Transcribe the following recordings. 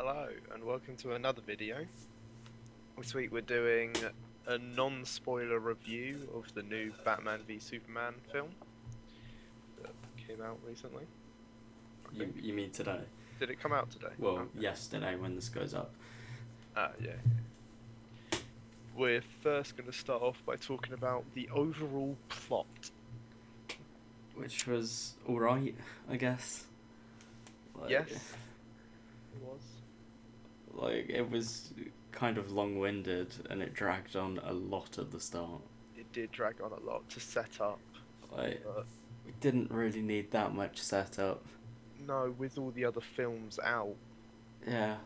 Hello and welcome to another video. This week we're doing a non-spoiler review of the new Batman v Superman film that came out recently. You mean today? Did it come out today? Well, Okay. yesterday when this goes up. Yeah. We're first going to start off by talking about the overall plot. Which was alright, I guess. Yes, it was. It was kind of long-winded and it dragged on a lot at the start. It did drag on a lot to set up. We didn't really need that much setup. No, with all the other films out. Yeah.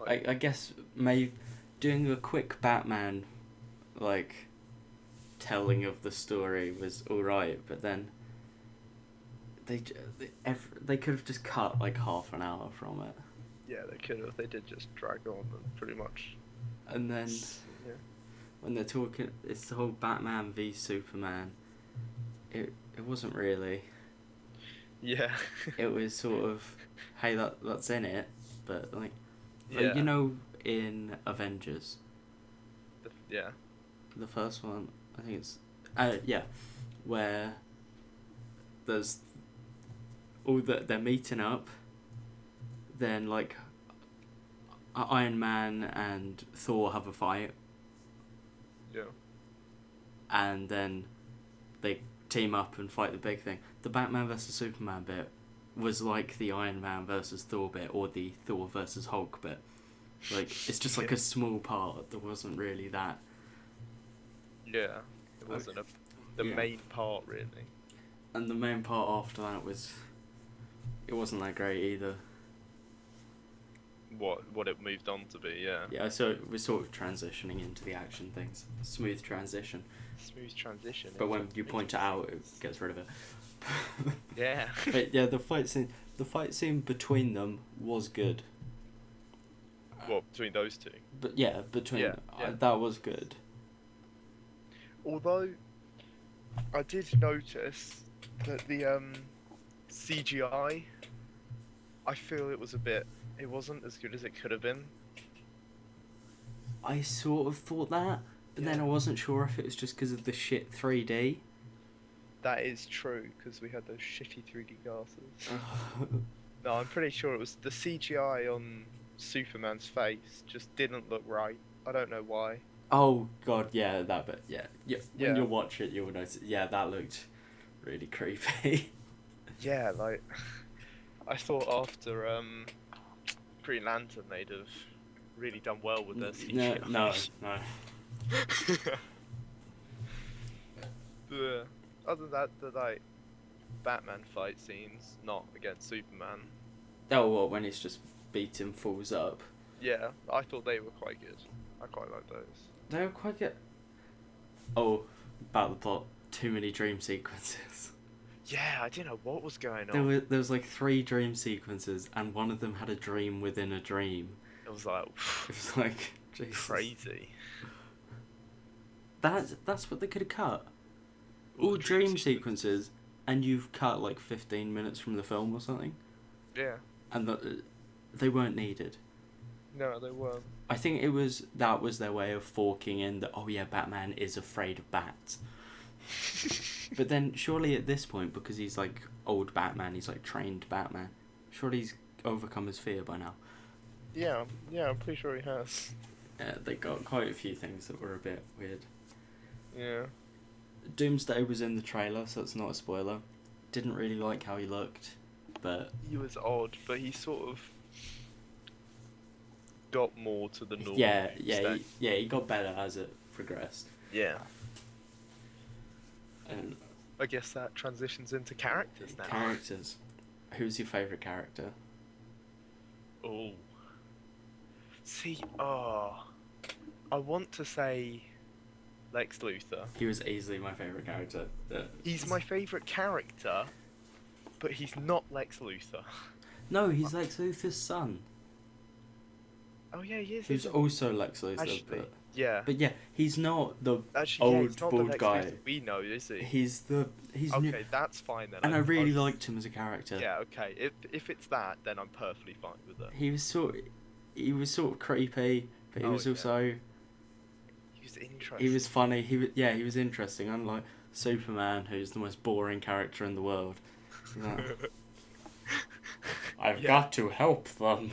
I guess maybe doing a quick Batman, telling of the story was alright, but then they could have just cut half an hour from it. Yeah, they could have. They did just drag on and pretty much. And then yeah. when they're talking, it's the whole Batman v Superman. It wasn't really. Yeah. It was sort of, hey, that's in it, but yeah. In Avengers. Yeah. The first one, I think it's, where there's all that they're meeting up. Then Iron Man and Thor have a fight. Yeah. And then they team up and fight the big thing. The Batman vs Superman bit was like the Iron Man versus Thor bit, or the Thor versus Hulk bit. It's just a small part. There wasn't really that. Yeah, it wasn't the main part really. And the main part after that it wasn't that great either. What it moved on to be, yeah. Yeah, so we're sort of transitioning into the action things. Smooth transition. Smooth transition. But when you point it out, it gets rid of it. Yeah. But yeah, the fight scene between them was good. What, between those two? But yeah, that was good. Although I did notice that the CGI, I feel it wasn't as good as it could have been. I sort of thought that, but then I wasn't sure if it was just because of the shit 3D. That is true, because we had those shitty 3D glasses. No, I'm pretty sure it was the CGI on Superman's face just didn't look right. I don't know why. Oh god, yeah, that bit, yeah. When you watch it, you'll notice. Yeah, that looked really creepy. Yeah, I thought after Green Lantern, they'd have really done well with their CGI. No. Other than that, the Batman fight scenes, not against Superman. Oh, well, when he's just beating fools up. Yeah, I thought they were quite good. I quite like those. They were quite good. Oh, about the plot. Too many dream sequences. Yeah, I didn't know what was going on. There was 3 dream sequences, and one of them had a dream within a dream. It was Jesus. Crazy. That's what they could have cut. All dream sequences, and you've cut 15 minutes from the film or something. Yeah. And they weren't needed. No, they weren't. I think that was their way of forking in that, oh yeah, Batman is afraid of bats. But then surely at this point, because he's old Batman, he's trained Batman, surely he's overcome his fear by now. Yeah, I'm pretty sure he has. Yeah, they got quite a few things that were a bit weird. Yeah. Doomsday was in the trailer, so it's not a spoiler. Didn't really like how he looked, but... He was odd, but he sort of got more to the normal. Yeah, he got better as it progressed. Yeah. And I guess that transitions into characters now. Characters. Who's your favourite character? Oh. See, I want to say Lex Luthor. He was easily my favourite character. He's my favourite character, but he's not Lex Luthor. No, he's Lex Luthor's son. Oh yeah, he is. Who's also Lex Luthor. Actually, yeah. But yeah, he's not the old bald the Lex guy. Luthor we know, is he? He's okay, new. That's fine then. And I really liked him as a character. Yeah, okay. If it's that, then I'm perfectly fine with it. He was he was sort of creepy, but he was also He was interesting. he was funny. He was interesting. Unlike Superman, who's the most boring character in the world. I've got to help them.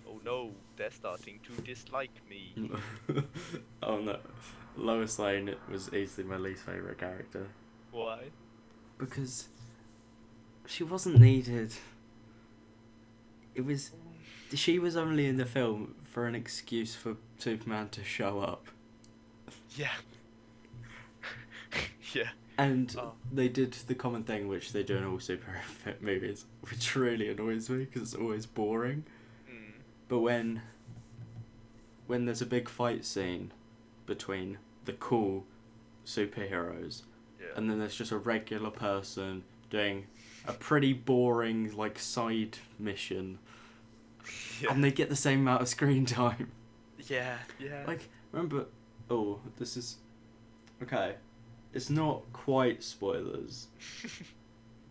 Oh no, they're starting to dislike me. Oh no, Lois Lane was easily my least favourite character. Why? Because she wasn't needed. She was only in the film for an excuse for Superman to show up. Yeah. Yeah. And they did the common thing which they do in all superhero movies, which really annoys me because it's always boring. Mm. But when there's a big fight scene between the cool superheroes, and then there's just a regular person doing a pretty boring like side mission, and they get the same amount of screen time. Yeah. Like, remember? Oh, this is okay. It's not quite spoilers,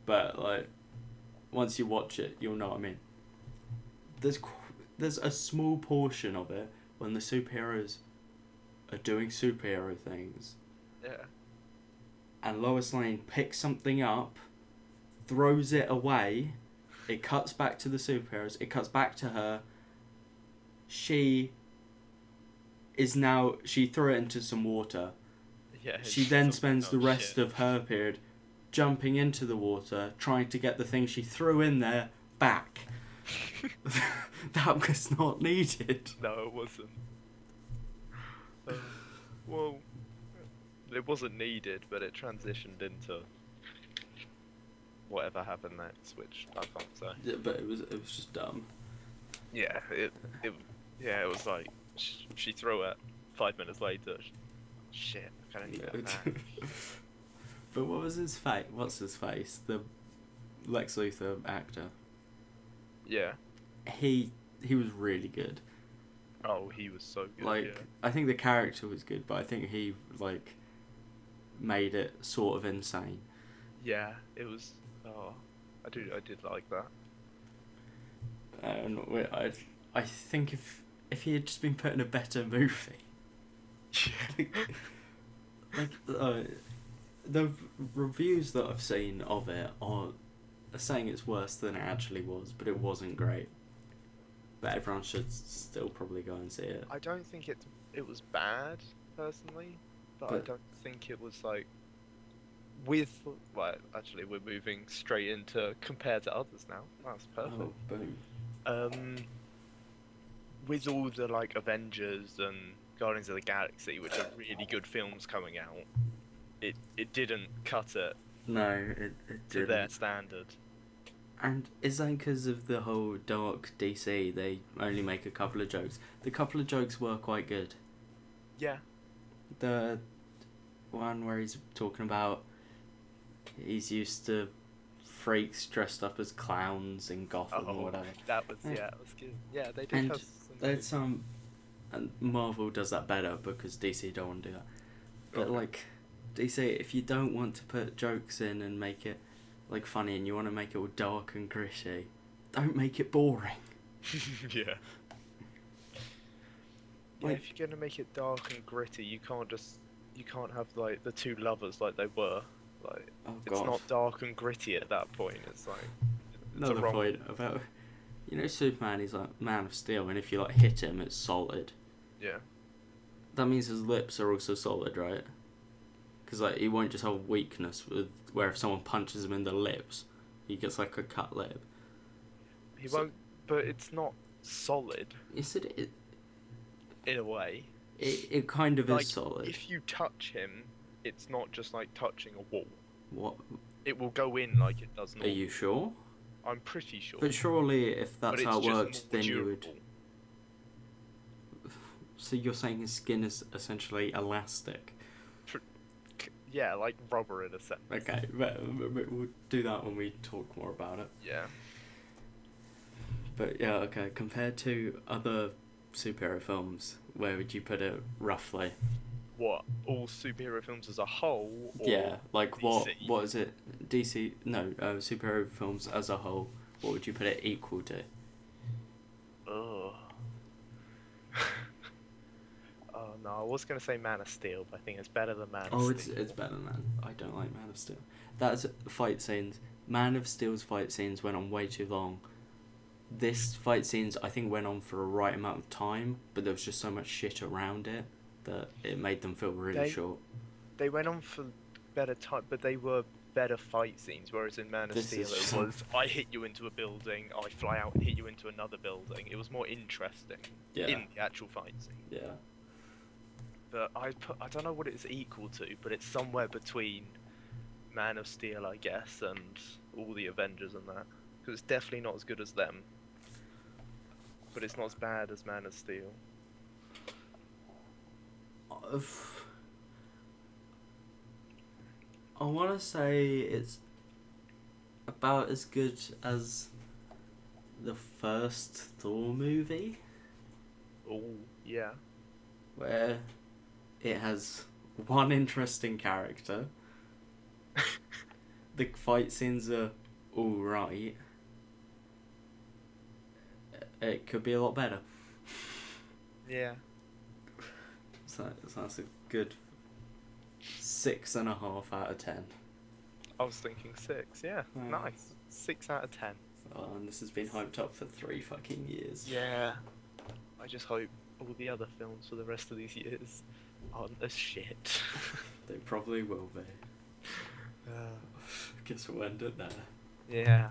but like, once you watch it, you'll know what I mean. There's a small portion of it when the superheroes are doing superhero things. Yeah. And Lois Lane picks something up, throws it away, it cuts back to the superheroes, it cuts back to her. She threw it into some water. Yeah. She then spends the rest of her period jumping into the water, trying to get the thing she threw in there back. That was not needed. No, it wasn't. Well, it wasn't needed, but it transitioned into whatever happened next, which I can't say. Yeah, but it was just dumb. Yeah, it was like she threw it. 5 minutes later, shit, I kind of need that back. But what was his face? What's his face? The Lex Luthor actor. Yeah. He was really good. Oh, he was so good. Like, yeah. I think the character was good, but I think he like made it sort of insane. Yeah, it was. Oh, I did like that. And I think if he had just been put in a better movie. The reviews that I've seen of it are saying it's worse than it actually was, but it wasn't great. But everyone should still probably go and see it. I don't think it was bad personally, but I don't think it was like actually we're moving straight into compared to others now. That's perfect. Oh, boom. With all the like Avengers and Guardians of the Galaxy, which are really good films coming out, it didn't cut it. No, it to didn't. Their standard. And is that because of the whole dark DC? They only make a couple of jokes. The couple of jokes were quite good. Yeah. The one where he's talking about he's used to freaks dressed up as clowns in Gotham or whatever. That was it was good. Yeah, they did have some. There's some, and Marvel does that better because DC don't want to do that. But like, DC, if you don't want to put jokes in and make it like funny, and you want to make it all dark and gritty, don't make it boring. Yeah. Like, if you're gonna make it dark and gritty, you can't have like the two lovers like they were. Like, it's not dark and gritty at that point. It's like another point about, Superman. He's like Man of Steel, and if you like hit him, it's solid. Yeah. That means his lips are also solid, right? Because like he won't just have weakness where if someone punches him in the lips, he gets like a cut lip. He won't, but it's not solid. Yes, it is. In a way. It kind of like, is solid. If you touch him, it's not just like touching a wall. What? It will go in like it does normally. Are you sure? I'm pretty sure. But surely if that's how it works, then durable. you would... So you're saying his skin is essentially elastic? Yeah, like rubber in a sense. Okay, we'll do that when we talk more about it. Yeah. But yeah, okay, compared to other superhero films, where would you put it roughly? What? All superhero films as a whole? Or yeah, like DC? what is it? DC? No, superhero films as a whole. What would you put it equal to? was gonna say Man of Steel, but I think it's better than Man of Oh, Steel. it's better than. I don't like Man of Steel. That's fight scenes. Man of Steel's fight scenes went on way too long. This fight scenes I think went on for a right amount of time, but there was just so much shit around it that it made them feel really short. They went on for better time, but they were better fight scenes. Whereas in Man of This Steel, is it just- was I hit you into a building, I fly out and hit you into another building. It was more interesting Yeah. in the actual fight scene. Yeah. But I don't know what it's equal to, but it's somewhere between Man of Steel, I guess, and all the Avengers and that. Because it's definitely not as good as them, but it's not as bad as Man of Steel. I want to say it's about as good as the first Thor movie, Oh, yeah. where it has one interesting character. The fight scenes are alright. It could be a lot better. Yeah. So that's a good 6.5 out of 10. I was thinking 6, yeah. Nice. Nice. 6 out of 10. Oh, and this has been hyped up for 3 fucking years. Yeah. I just hope all the other films for the rest of these years aren't as shit. They probably will be. Guess we'll end it there. Yeah.